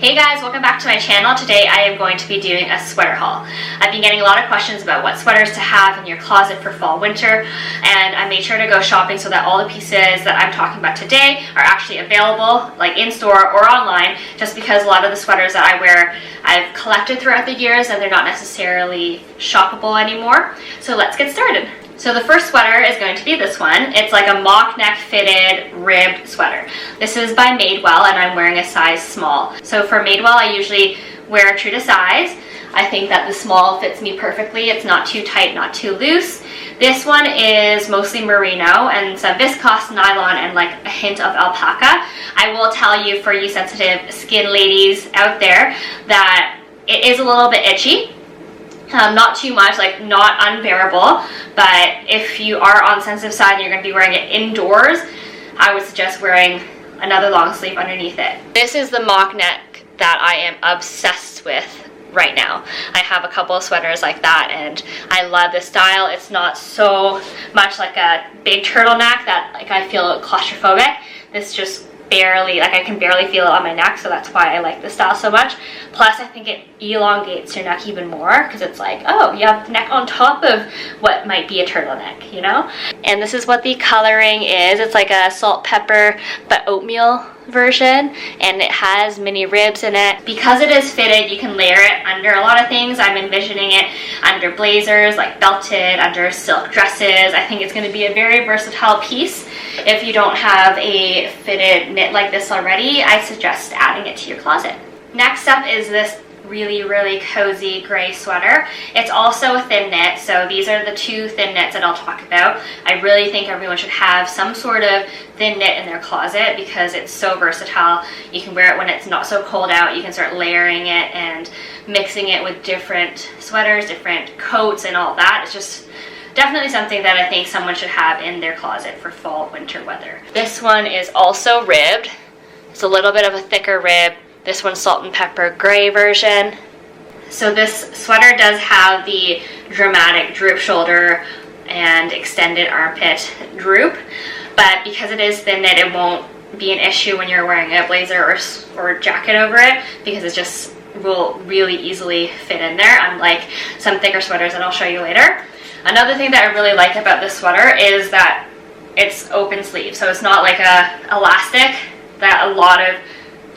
Hey guys, welcome back to my channel. Today I am going to be doing a sweater haul. I've been getting a lot of questions about what sweaters to have in your closet for fall winter, and I made sure to go shopping so that all the pieces that I'm talking about today are actually available, like in store or online, just because a lot of the sweaters that I wear I've collected throughout the years and they're not necessarily shoppable anymore. So let's get started. So the first sweater is going to be this one. It's like a mock neck fitted ribbed sweater. This is by Madewell and I'm wearing a size small. So for Madewell I usually wear true to size. I think that the small fits me perfectly. It's not too tight, not too loose. This one is mostly merino and some viscose nylon and like a hint of alpaca. I will tell you, for you sensitive skin ladies out there, that it is a little bit itchy. Not too much, like not unbearable, but if you are on the sensitive side and you're going to be wearing it indoors, I would suggest wearing another long sleeve underneath it. This is the mock neck that I am obsessed with right now. I have a couple of sweaters like that and I love this style. It's not so much like a big turtleneck that like I feel claustrophobic. This just barely, like I can barely feel it on my neck, so that's why I like this style so much. Plus I think it elongates your neck even more because it's like, oh, you have the neck on top of what might be a turtleneck, you know? And this is what the coloring is. It's like a salt, pepper, but oatmeal version, and it has mini ribs in it. Because it is fitted, you can layer it under a lot of things. I'm envisioning it under blazers, like belted, under silk dresses. I think it's going to be a very versatile piece. If you don't have a fitted knit like this already, I suggest adding it to your closet. Next up is this really cozy gray sweater. It's also a thin knit, so these are the two thin knits that I'll talk about. I really think everyone should have some sort of thin knit in their closet because it's so versatile. You can wear it when it's not so cold out. You can start layering it and mixing it with different sweaters, different coats and all that. It's just definitely something that I think someone should have in their closet for fall winter weather. This one is also ribbed. It's a little bit of a thicker rib. This one's salt and pepper gray version. So this sweater does have the dramatic droop shoulder and extended armpit droop, but because it is thin knit, it won't be an issue when you're wearing a blazer or jacket over it because it just will really easily fit in there, unlike some thicker sweaters that I'll show you later. Another thing that I really like about this sweater is that it's open sleeve, so it's not like a elastic that a lot of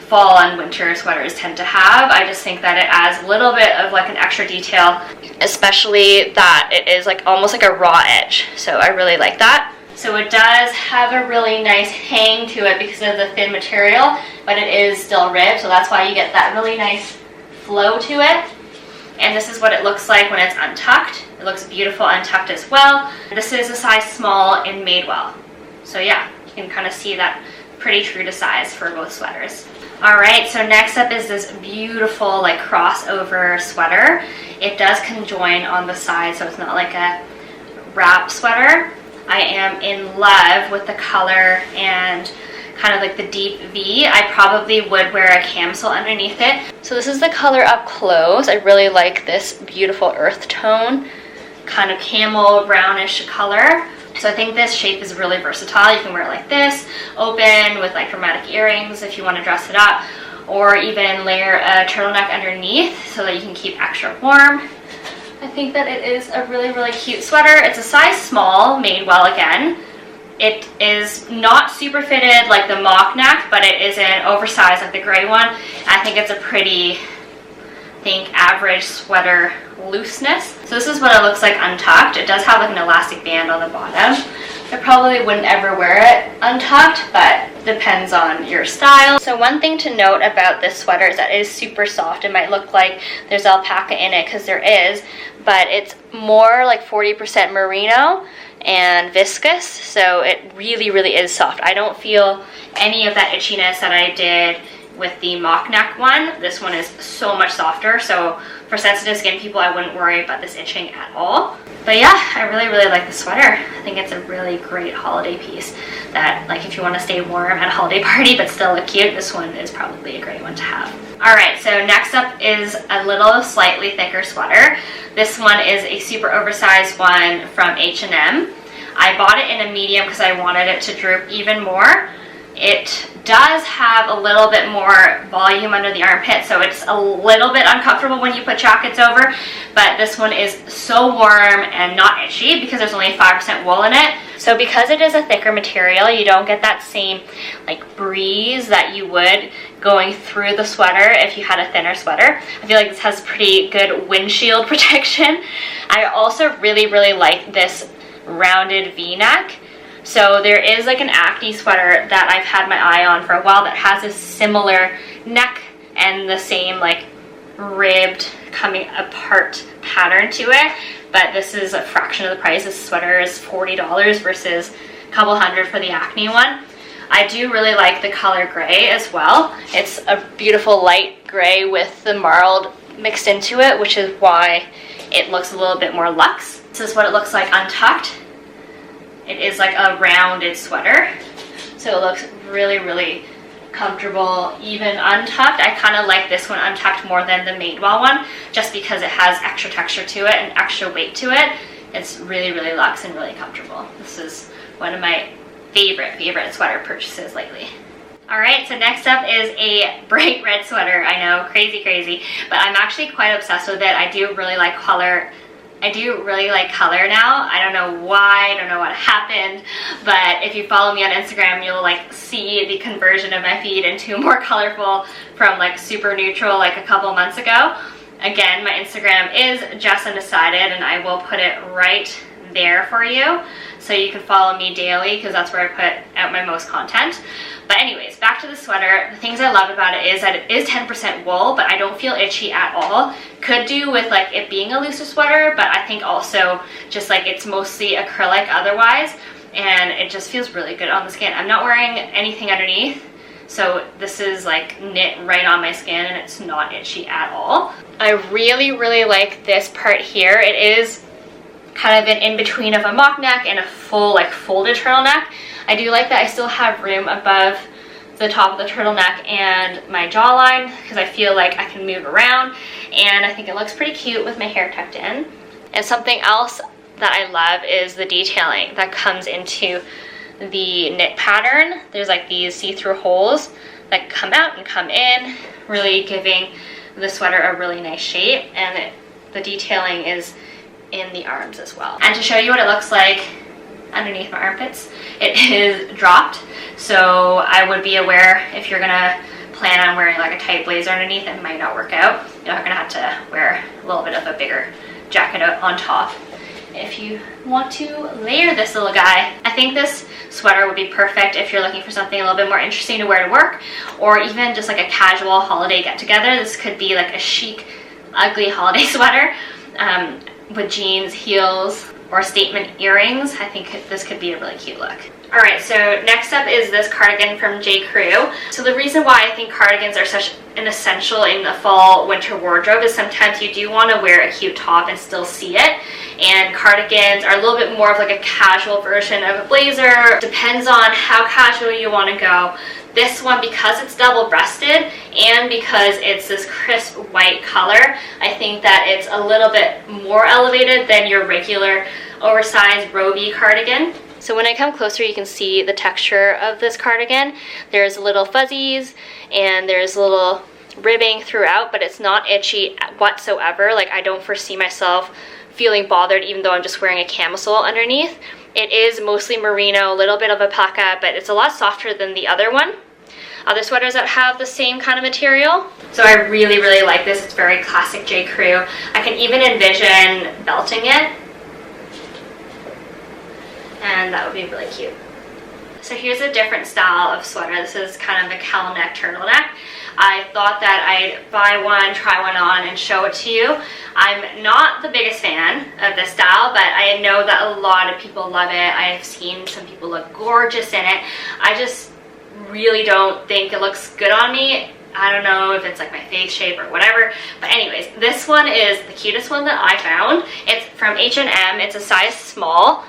fall and winter sweaters tend to have. I just think that it adds a little bit of like an extra detail, especially that it is like almost like a raw edge. So I really like that. So it does have a really nice hang to it because of the thin material, but it is still ribbed, so that's why you get that really nice flow to it. And this is what it looks like when it's untucked. It looks beautiful untucked as well. This is a size small in Madewell. So yeah, you can kind of see that pretty true to size for both sweaters. Alright, so next up is this beautiful like crossover sweater. It does conjoin on the side, so it's not like a wrap sweater. I am in love with the color and kind of like the deep V. I probably would wear a camisole underneath it. So this is the color up close. I really like this beautiful earth tone, kind of camel brownish color. So I think this shape is really versatile. You can wear it like this, open with like dramatic earrings if you want to dress it up, or even layer a turtleneck underneath so that you can keep extra warm. I think that it is a really cute sweater. It's a size small, Madewell again. It is not super fitted like the mock neck, but it isn't oversized like the gray one. I think it's a pretty, average sweater looseness. So this is what it looks like untucked. It does have like an elastic band on the bottom. I probably wouldn't ever wear it untucked, but depends on your style. So one thing to note about this sweater is that it is super soft. It might look like there's alpaca in it because there is, but it's more like 40% merino and viscose, so it really is soft. I don't feel any of that itchiness that I did with the mock neck one. This one is so much softer, so for sensitive skin people I wouldn't worry about this itching at all. But yeah, I really like the sweater. I think it's a really great holiday piece that, like, if you want to stay warm at a holiday party but still look cute, this one is probably a great one to have. Alright, so next up is a little slightly thicker sweater. This one is a super oversized one from H&M. I bought it in a medium because I wanted it to droop even more. It does have a little bit more volume under the armpit, so it's a little bit uncomfortable when you put jackets over, but this one is so warm and not itchy because there's only 5% wool in it. So because it is a thicker material, you don't get that same like breeze that you would going through the sweater if you had a thinner sweater. I feel like this has pretty good windshield protection. I also really like this rounded V-neck. So there is like an acne sweater that I've had my eye on for a while that has a similar neck and the same like ribbed coming apart pattern to it, but this is a fraction of the price. This sweater is $40 versus a couple hundred for the acne one. I do really like the color gray as well. It's a beautiful light gray with the marled mixed into it, which is why it looks a little bit more luxe. This is what it looks like untucked. It is like a rounded sweater, so it looks really comfortable even untucked. I kind of like this one untucked more than the Madewell one, just because it has extra texture to it and extra weight to it. It's really luxe and really comfortable. This is one of my favorite sweater purchases lately. Alright, so next up is a bright red sweater. I know, crazy, but I'm actually quite obsessed with it. I do really like color. I do really like color now. I don't know why, I don't know what happened, but if you follow me on Instagram, you'll like see the conversion of my feed into more colorful from like super neutral like a couple months ago. Again, my Instagram is Jess Undecided, and I will put it right there for you, so you can follow me daily because that's where I put out my most content. But anyways, back to the sweater. The things I love about it is that it is 10% wool, but I don't feel itchy at all. Could do with like it being a looser sweater, but I think also just like it's mostly acrylic otherwise, and it just feels really good on the skin. I'm not wearing anything underneath, so this is like knit right on my skin and it's not itchy at all. I really like this part here. It is kind of an in-between of a mock neck and a full like folded turtleneck. I do like that I still have room above the top of the turtleneck and my jawline because I feel like I can move around, and I think it looks pretty cute with my hair tucked in. And something else that I love is the detailing that comes into the knit pattern. There's like these see-through holes that come out and come in, really giving the sweater a really nice shape, and the detailing is in the arms as well. And to show you what it looks like underneath my armpits, it is dropped, so I would be aware if you're gonna plan on wearing like a tight blazer underneath, it might not work out. You're gonna have to wear a little bit of a bigger jacket on top if you want to layer this little guy. I think this sweater would be perfect if you're looking for something a little bit more interesting to wear to work, or even just like a casual holiday get-together. This could be like a chic, ugly holiday sweater with jeans, heels, or statement earrings. I think this could be a really cute look. Alright, so next up is this cardigan from J. Crew. So the reason why I think cardigans are such an essential in the fall winter wardrobe is sometimes you do want to wear a cute top and still see it, and cardigans are a little bit more of like a casual version of a blazer. Depends on how casual you want to go. This one, because it's double-breasted and because it's this crisp white color, I think that it's a little bit more elevated than your regular oversized roby cardigan. So when I come closer, you can see the texture of this cardigan. There's little fuzzies and there's little ribbing throughout, but it's not itchy whatsoever. Like, I don't foresee myself feeling bothered even though I'm just wearing a camisole underneath. It is mostly merino, a little bit of alpaca, but it's a lot softer than the other one. Other sweaters that have the same kind of material. So I really like this. It's very classic J. Crew. I can even envision belting it, and that would be really cute. So here's a different style of sweater. This is kind of a Cowl-Neck Turtleneck. I thought that I'd buy one, try one on, and show it to you. I'm not the biggest fan of this style, but I know that a lot of people love it. I've seen some people look gorgeous in it. I just really don't think it looks good on me. I don't know if it's like my face shape or whatever, but anyways, this one is the cutest one that I found. It's from H&M. It's a size small.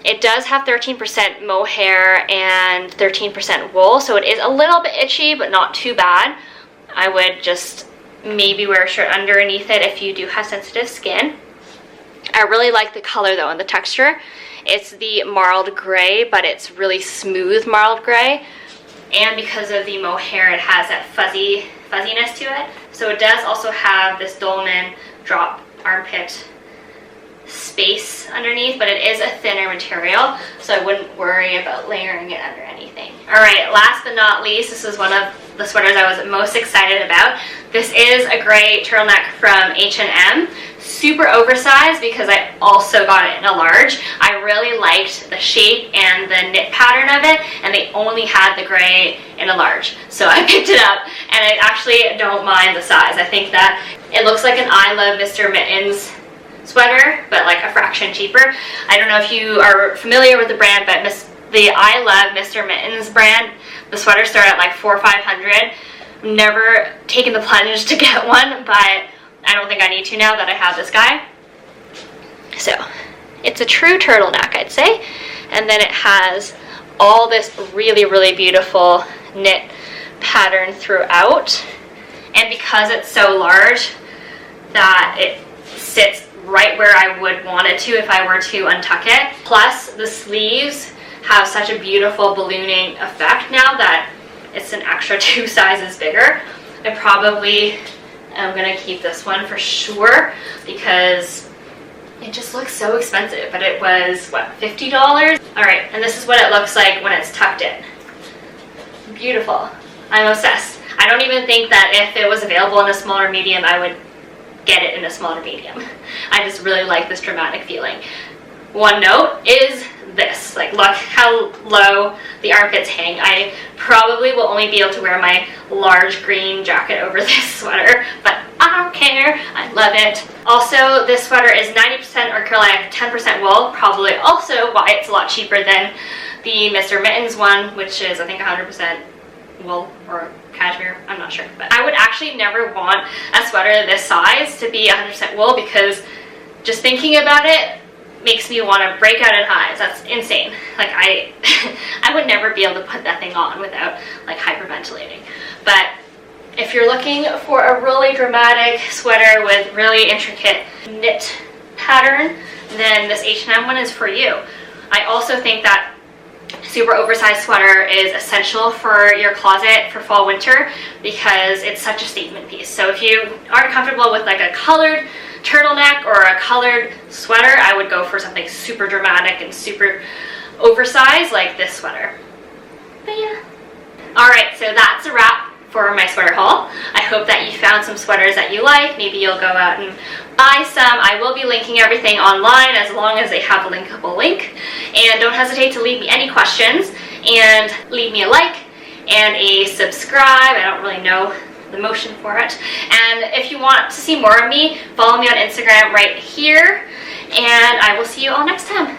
It does have 13% mohair and 13% wool, so it is a little bit itchy, but not too bad. I would just maybe wear a shirt underneath it if you do have sensitive skin. I really like the color though and the texture. It's the marled gray, but it's really smooth marled gray. and because of the mohair, it has that fuzziness to it. So it does also have this dolman drop armpit space underneath, but it is a thinner material, so I wouldn't worry about layering it under anything. Alright, last but not least, this is one of the sweaters I was most excited about. This is a gray turtleneck from H&M. Super oversized because I also got it in a large. I really liked the shape and the knit pattern of it, and they only had the gray in a large. So I picked it up, and I actually don't mind the size. I think that it looks like an I Love Mr. Mittens sweater, but like a fraction cheaper. I don't know if you are familiar with the brand, but the I Love Mr. Mittens brand, the sweaters start at like $400 or $500. Never taken the plunge to get one, but I don't think I need to now that I have this guy. So it's a true turtleneck, I'd say, and then it has all this really, really beautiful knit pattern throughout, and because it's so large that it sits right where I would want it to if I were to untuck it. Plus the sleeves have such a beautiful ballooning effect now that it's an extra 2 sizes bigger. I probably am gonna keep this one for sure because it just looks so expensive, but it was, what, $50? Alright, and this is what it looks like when it's tucked in. Beautiful. I'm obsessed. I don't even think that if it was available in a smaller medium, I would get it in a smaller medium. I just really like this dramatic feeling. One note is this, like, look how low the armpits hang. I probably will only be able to wear my large green jacket over this sweater, but I don't care, I love it. Also, this sweater is 90% acrylic, 10% wool, probably also why it's a lot cheaper than the Mr. Mittens one, which is I think 100% wool or cashmere, I'm not sure. But I would actually never want a sweater this size to be 100% wool because just thinking about it makes me want to break out in hives. That's insane. Like I would never be able to put that thing on without like hyperventilating. But if you're looking for a really dramatic sweater with really intricate knit pattern, then this H&M one is for you. I also think that super oversized sweater is essential for your closet for fall winter because it's such a statement piece. So if you aren't comfortable with like a colored turtleneck or a colored sweater, I would go for something super dramatic and super oversized like this sweater. But yeah. Alright, so that's a wrap for my sweater haul. I hope that you found some sweaters that you like. Maybe you'll go out and buy some. I will be linking everything online as long as they have a linkable link. And don't hesitate to leave me any questions and leave me a like and a subscribe. I don't really know the motion for it. And if you want to see more of me, follow me on Instagram right here. And I will see you all next time.